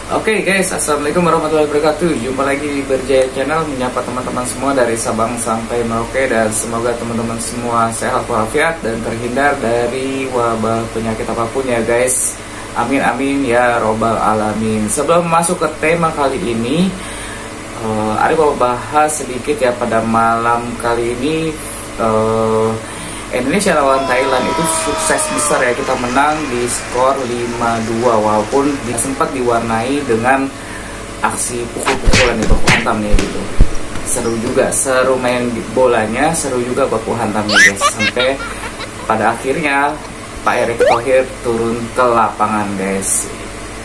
Oke guys, assalamualaikum warahmatullahi wabarakatuh. Jumpa lagi di Berjaya Channel, menyapa teman-teman semua dari Sabang sampai Merauke, dan semoga teman-teman semua sehat walafiat dan terhindar dari wabah penyakit apapun ya guys. Amin amin ya robbal alamin. Sebelum masuk ke tema kali ini, Ari mau bahas sedikit ya. Pada malam kali ini Indonesia lawan Thailand itu sukses besar ya, kita menang di skor 5-2 walaupun sempat diwarnai dengan aksi pukul-pukulan ya, baku hantam nih gitu. Seru juga, seru main bolanya, seru juga baku hantamnya guys. Sampai pada akhirnya Pak Erick Thohir turun ke lapangan guys.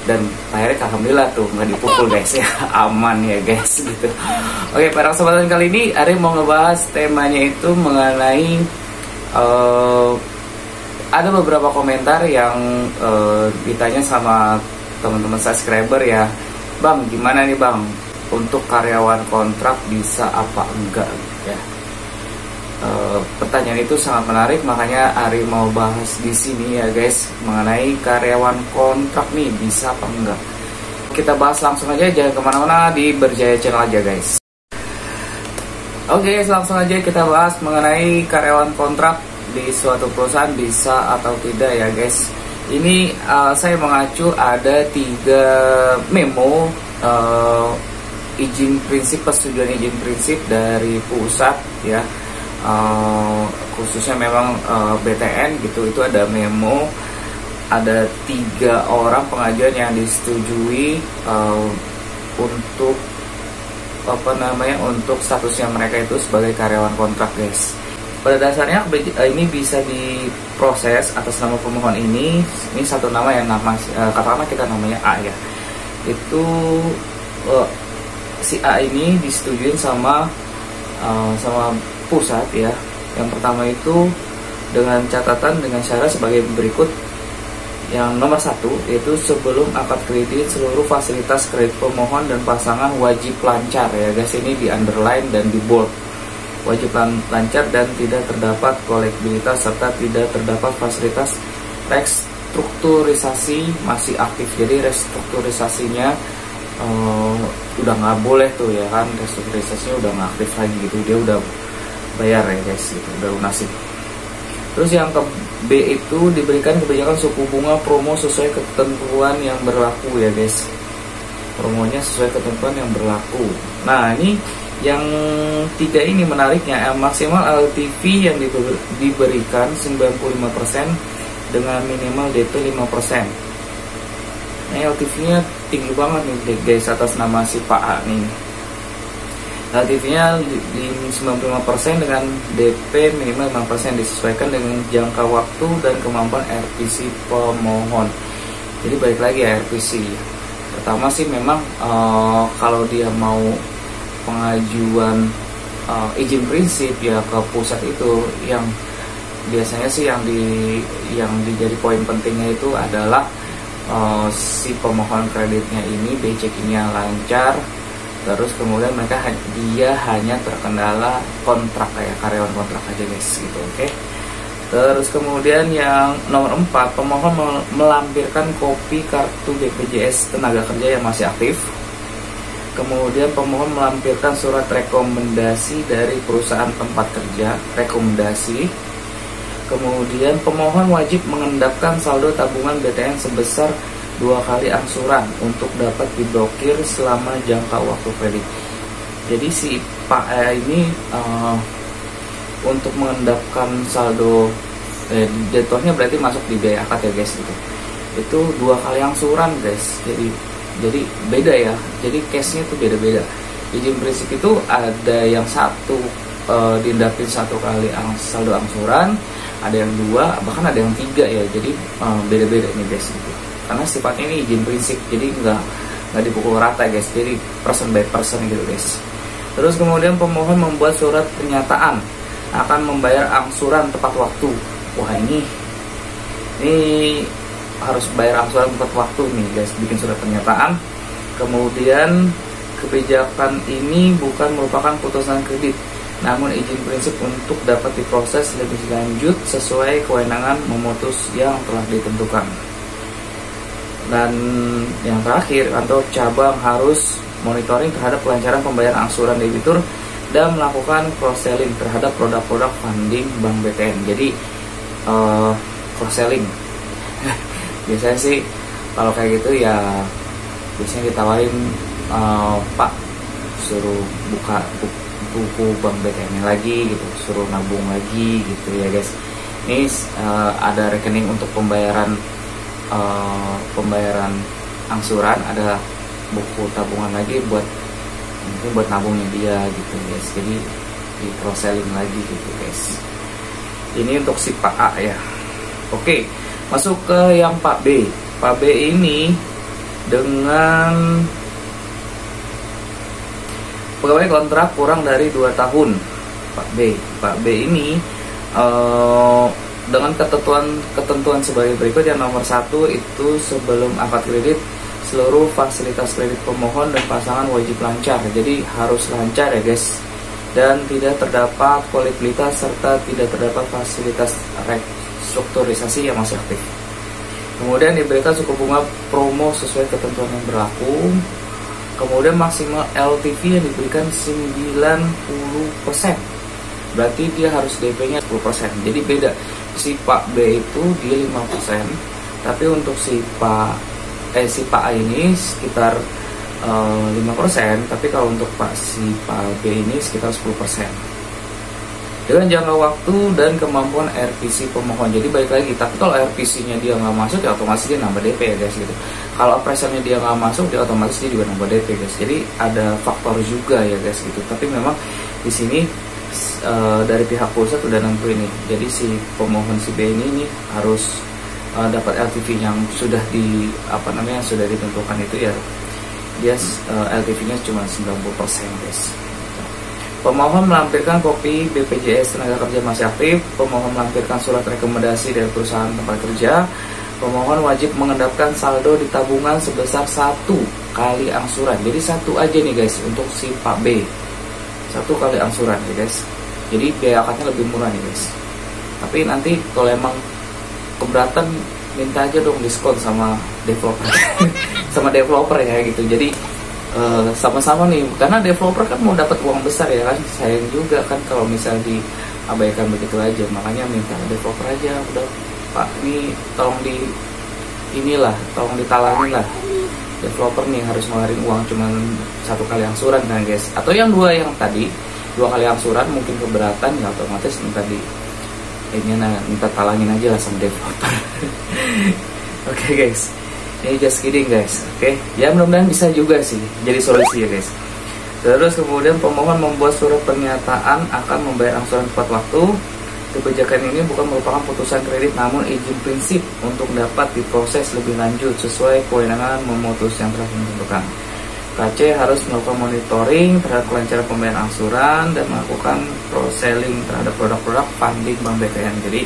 Dan Pak Erick alhamdulillah tuh nggak dipukul guys ya, aman ya guys gitu. Oke, pada kesempatan kali ini Ari mau ngebahas temanya itu mengenai ada beberapa komentar yang ditanya sama teman-teman subscriber ya, Bang gimana nih Bang untuk karyawan kontrak bisa apa enggak ya. Pertanyaan itu sangat menarik, makanya Ari mau bahas di sini ya guys mengenai karyawan kontrak nih bisa apa enggak. Kita bahas langsung aja, jangan kemana-mana, di Berjaya Channel aja guys. Oke, langsung aja kita bahas mengenai karyawan kontrak di suatu perusahaan bisa atau tidak ya guys. Ini saya mengacu ada 3 memo izin prinsip, persetujuan izin prinsip dari pusat ya, khususnya memang BTN gitu. Itu ada memo, ada 3 orang pengajuan yang disetujui untuk untuk statusnya mereka itu sebagai karyawan kontrak guys. Pada dasarnya ini bisa diproses atas nama pemohon ini satu nama yang katakanlah kita namanya A ya. Itu si A ini disetujui sama pusat ya. Yang pertama itu dengan catatan dengan syarat sebagai berikut. Yang nomor 1 yaitu sebelum akad kredit seluruh fasilitas kredit pemohon dan pasangan wajib lancar ya guys. Ini di underline dan di bold. Wajib lancar dan tidak terdapat kolektibilitas serta tidak terdapat fasilitas restrukturisasi masih aktif. Jadi restrukturisasinya udah nggak boleh tuh ya kan, restrukturisasinya udah nggak aktif lagi gitu, dia udah bayar ya guys gitu, udah lunasin. Terus yang ke B itu diberikan kebijakan suku bunga promo sesuai ketentuan yang berlaku ya guys. Promonya sesuai ketentuan yang berlaku. Nah ini yang 3 ini menariknya, maksimal LTV yang diberikan 95% dengan minimal DP 5%. Nah LTV-nya tinggi banget nih guys atas nama si Pak A nih. LTV-nya di 95% dengan DP minimal 5%, disesuaikan dengan jangka waktu dan kemampuan RPC pemohon. Jadi balik lagi ya, RPC pertama sih memang kalau dia mau pengajuan izin prinsip ya ke pusat itu, yang biasanya sih yang dijadi poin pentingnya itu adalah si pemohon kreditnya ini B-checkingnya lancar. Terus kemudian dia hanya terkendala kontrak kayak karyawan kontrak aja guys gitu, oke. Terus kemudian yang nomor 4, pemohon melampirkan kopi kartu BPJS tenaga kerja yang masih aktif. Kemudian pemohon melampirkan surat rekomendasi dari perusahaan tempat kerja, rekomendasi. Kemudian pemohon wajib mengendapkan saldo tabungan BTN sebesar 2 kali angsuran untuk dapat diblokir selama jangka waktu kredit. Jadi si Pak E ini untuk mengendapkan saldo jatuhnya berarti masuk di biaya akad ya guys gitu. Itu 2 kali angsuran guys. Jadi beda ya. Jadi case-nya tuh beda-beda. Izin prinsip itu ada yang satu diendapin 1 kali saldo angsuran, ada yang 2, bahkan ada yang 3 ya. Jadi beda-beda nih guys gitu. Karena sifatnya ini izin prinsip, jadi nggak dipukul rata guys, jadi person by person gitu guys. Terus kemudian pemohon membuat surat pernyataan akan membayar angsuran tepat waktu. Wah ini harus bayar angsuran tepat waktu nih guys, bikin surat pernyataan. Kemudian kebijakan ini bukan merupakan putusan kredit, namun izin prinsip untuk dapat diproses lebih lanjut sesuai kewenangan memutus yang telah ditentukan. Dan yang terakhir, kantor cabang harus monitoring terhadap kelancaran pembayaran angsuran debitur dan melakukan cross-selling terhadap produk-produk funding Bank BTN. Jadi cross-selling biasanya sih kalau kayak gitu ya, biasanya ditawarin, Pak suruh buka buku Bank BTN lagi gitu, suruh nabung lagi gitu ya guys. Ini ada rekening untuk pembayaran angsuran, ada buku tabungan lagi buat mungkin buat nabungnya dia gitu guys. Jadi di cross selling lagi gitu guys. Ini untuk si Pak A ya. Oke, masuk ke yang Pak B. Pak B ini dengan pegawai kontrak kurang dari 2 tahun. Pak B ini dengan ketentuan sebagai berikut. Yang nomor 1 itu sebelum akad kredit seluruh fasilitas kredit pemohon dan pasangan wajib lancar. Jadi harus lancar ya guys, dan tidak terdapat kolektabilitas serta tidak terdapat fasilitas restrukturisasi yang masih aktif. Kemudian diberikan suku bunga promo sesuai ketentuan yang berlaku. Kemudian maksimal LTV yang diberikan 90%. Berarti dia harus DP-nya 10%. Jadi beda. Si Pak B itu dia 5%, tapi untuk si Pak A ini sekitar 5%, tapi kalau untuk si Pak B ini sekitar 10%. Dengan jangka waktu dan kemampuan RPC pemohon. Jadi balik lagi, tapi kalau RPC-nya dia nggak masuk ya otomatis dia nambah DP ya guys gitu. Kalau appraisalnya dia nggak masuk, dia otomatis dia juga nambah DP guys. Jadi ada faktor juga ya guys gitu. Tapi memang di sini dari pihak pusat udah nentuin nih. Jadi si pemohon si B ini harus dapat LTV yang sudah sudah ditentukan itu ya. Dia LTV-nya cuma 90% guys. Pemohon melampirkan kopi BPJS tenaga kerja masih aktif. Pemohon melampirkan surat rekomendasi dari perusahaan tempat kerja. Pemohon wajib mengendapkan saldo di tabungan sebesar 1 kali angsuran. Jadi 1 aja nih guys untuk si Pak B, 1 kali angsuran ya guys. Jadi biaya akadnya lebih murah nih guys. Tapi nanti kalau emang keberatan, minta aja dong diskon sama developer sama developer ya gitu. Jadi sama-sama nih, karena developer kan mau dapat uang besar ya kan, sayang juga kan kalau misalnya diabaikan begitu aja. Makanya minta developer aja, udah Pak ini tolong tolong ditalangin lah, developer nih harus ngeluarin uang cuma 1 kali angsuran kan guys. Atau yang 2 tadi 2 kali angsuran mungkin keberatan ya, otomatis minta minta talangin aja lah sama developer. Oke guys, ini just kidding guys. Oke, ya mudah-mudahan bisa juga sih jadi solusi ya guys. Terus kemudian pemohon membuat surat pernyataan akan membayar angsuran tepat waktu. Kebijakan ini bukan merupakan putusan kredit, namun izin prinsip untuk dapat diproses lebih lanjut sesuai kewenangan memutus yang telah ditentukan. KC harus melakukan monitoring terhadap kelancaran pembayaran angsuran dan melakukan cross-selling terhadap produk-produk funding Bank BTN. Jadi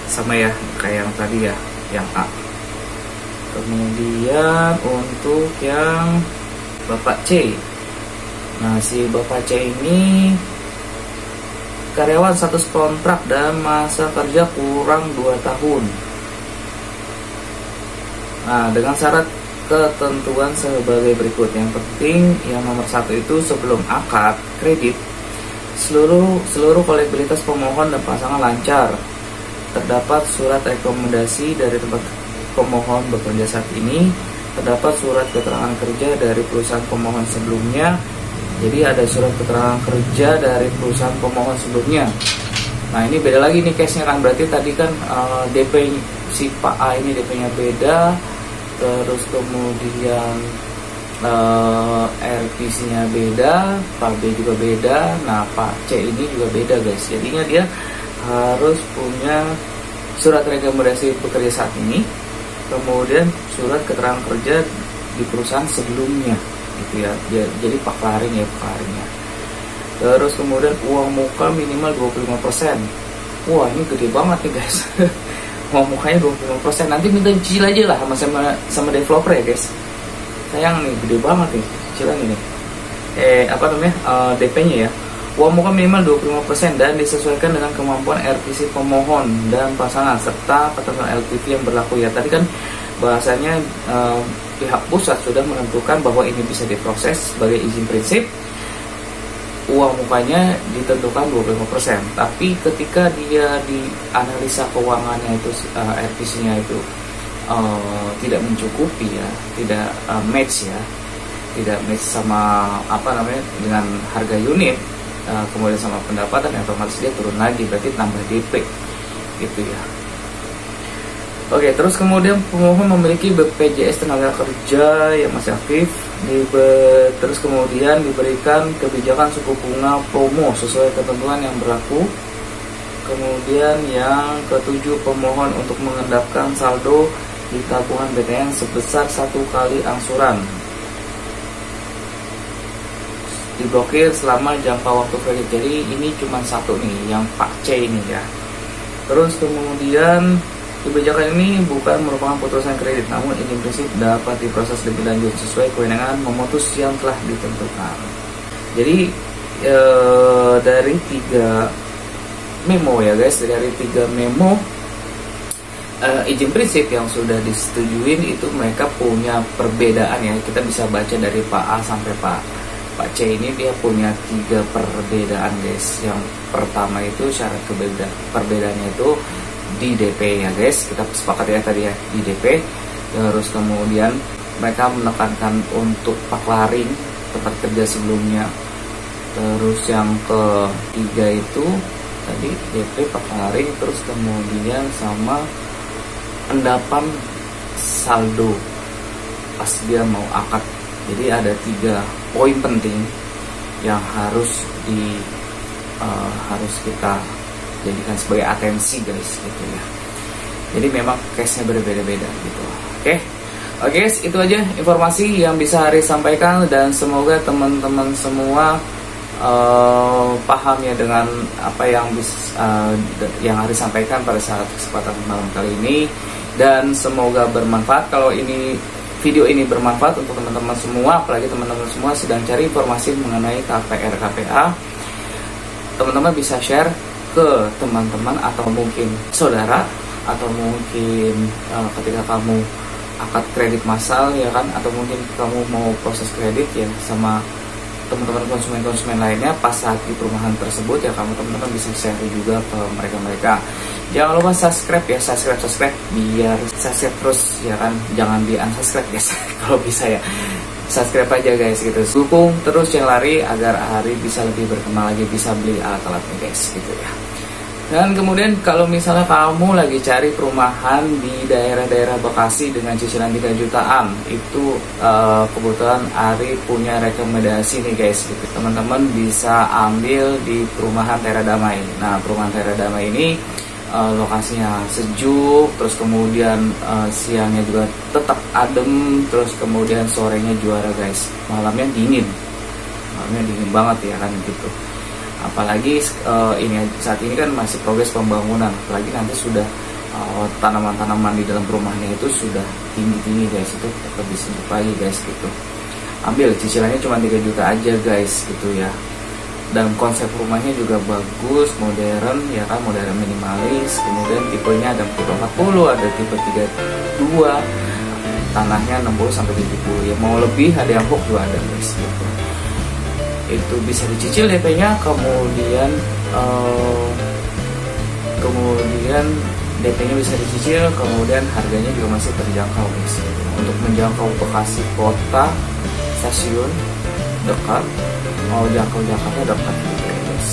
sama ya kayak yang tadi ya, yang A. Kemudian untuk yang Bapak C, nah si Bapak C ini karyawan status kontrak dan masa kerja kurang 2 tahun. Nah dengan syarat ketentuan sebagai berikut. Yang penting yang nomor 1 itu sebelum akad kredit seluruh kolektabilitas pemohon dan pasangan lancar. Terdapat surat rekomendasi dari tempat pemohon bekerja saat ini. Terdapat surat keterangan kerja dari perusahaan pemohon sebelumnya. Jadi ada surat keterangan kerja dari perusahaan pemohon sebelumnya. Nah ini beda lagi nih case-nya kan. Berarti tadi kan DP si Pak A ini DP-nya beda. Terus kemudian RPC-nya beda, Pak B juga beda. Nah Pak C ini juga beda guys. Jadinya dia harus punya surat rekomendasi bekerja saat ini, kemudian surat keterangan kerja di perusahaan sebelumnya gitu ya. Jadi paklaring ya, paklarinya. Terus kemudian uang muka minimal 25%. Wah ini gede banget nih guys. Uang mukanya 25%. Nanti minta cicil aja lah sama developer ya guys. Sayang nih, gede banget nih cicilan ini. DP-nya ya. Uang muka minimal 25% dan disesuaikan dengan kemampuan RPC pemohon dan pasangan serta ketentuan LTV yang berlaku ya. Tadi kan bahasanya pihak pusat sudah menentukan bahwa ini bisa diproses sebagai izin prinsip. Uang mukanya ditentukan 25%, tapi ketika dia di analisa keuangannya itu RPC-nya itu tidak mencukupi ya, tidak match ya, tidak match sama dengan harga unit, kemudian sama pendapatan, otomatis dia turun lagi, berarti tambah DP gitu ya. Oke, terus kemudian pemohon memiliki BPJS tenaga kerja yang masih aktif, terus kemudian diberikan kebijakan suku bunga promo sesuai ketentuan yang berlaku. Kemudian yang ketujuh, pemohon untuk mengendapkan saldo di tabungan BTN sebesar 1 kali angsuran diblokir selama jangka waktu kredit. Jadi ini cuma satu nih, yang Pak C ini ya. Terus kemudian kebijakan ini bukan merupakan putusan kredit, namun izin prinsip dapat diproses lebih lanjut sesuai kewenangan memutus yang telah ditentukan. Jadi dari 3 memo ya guys, dari 3 memo izin prinsip yang sudah disetujuin itu mereka punya perbedaan ya. Kita bisa baca dari Pak A sampai Pak C ini, dia punya 3 perbedaan guys. Yang pertama itu syarat perbedaannya itu di DP ya guys, kita sepakat ya tadi ya, di DP. Terus kemudian mereka menekankan untuk paklaring tempat kerja sebelumnya. Terus yang ketiga itu tadi DP, paklaring, terus kemudian sama endapan saldo pas dia mau akad. Jadi ada 3 poin penting yang harus kita jadikan sebagai atensi guys gitu ya. Jadi memang case-nya berbeda-beda gitu. Oke guys, itu aja informasi yang bisa Haris sampaikan, dan semoga teman-teman semua paham ya dengan apa yang Haris sampaikan pada saat kesempatan malam kali ini, dan semoga bermanfaat. Kalau video ini bermanfaat untuk teman-teman semua, apalagi teman-teman semua sedang cari informasi mengenai KPR KPA, teman-teman bisa share ke teman-teman atau mungkin saudara, atau mungkin ketika kamu akad kredit massal ya kan, atau mungkin kamu mau proses kredit ya sama teman-teman konsumen lainnya pas saat di perumahan tersebut ya, teman-teman bisa share juga ke mereka. Jangan lupa subscribe ya, subscribe biar subscribe terus ya kan, jangan di unsubscribe guys kalau bisa ya, subscribe aja guys gitu, dukung terus yang lari agar Hari bisa lebih berkembang lagi, bisa beli alat-alatnya guys gitu ya. Dan kemudian kalau misalnya kamu lagi cari perumahan di daerah-daerah Bekasi dengan cicilan 3 jutaan, itu kebetulan Ari punya rekomendasi nih guys gitu. Teman-teman bisa ambil di perumahan Tera Damai. Nah, perumahan Tera Damai ini lokasinya sejuk, terus kemudian siangnya juga tetap adem, terus kemudian sorenya juara guys. Malamnya dingin banget ya kan gitu. Apalagi saat ini kan masih progres pembangunan, apalagi nanti sudah tanaman-tanaman di dalam rumahnya itu sudah tinggi guys, itu lebih sejuk lagi guys gitu. Ambil, cicilannya cuma 3 juta aja guys gitu ya. Dan konsep rumahnya juga bagus, modern ya kan, modern minimalis. Kemudian tipenya ada tipe 40, ada tipe 32, tanahnya 60-70 ya, mau lebih ada yang hook juga ada guys gitu. Itu bisa dicicil DP-nya, kemudian DP-nya bisa dicicil, kemudian harganya juga masih terjangkau guys. Untuk menjangkau Bekasi kota, stasiun dekat, mau jangkau Jakarta dekat gitu ya guys.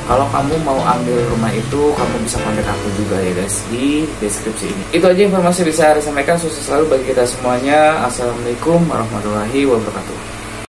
Kalau kamu mau ambil rumah itu, kamu bisa kontak aku juga ya guys di deskripsi ini. Itu aja informasi bisa saya sampaikan. Sukses selalu bagi kita semuanya. Assalamualaikum warahmatullahi wabarakatuh.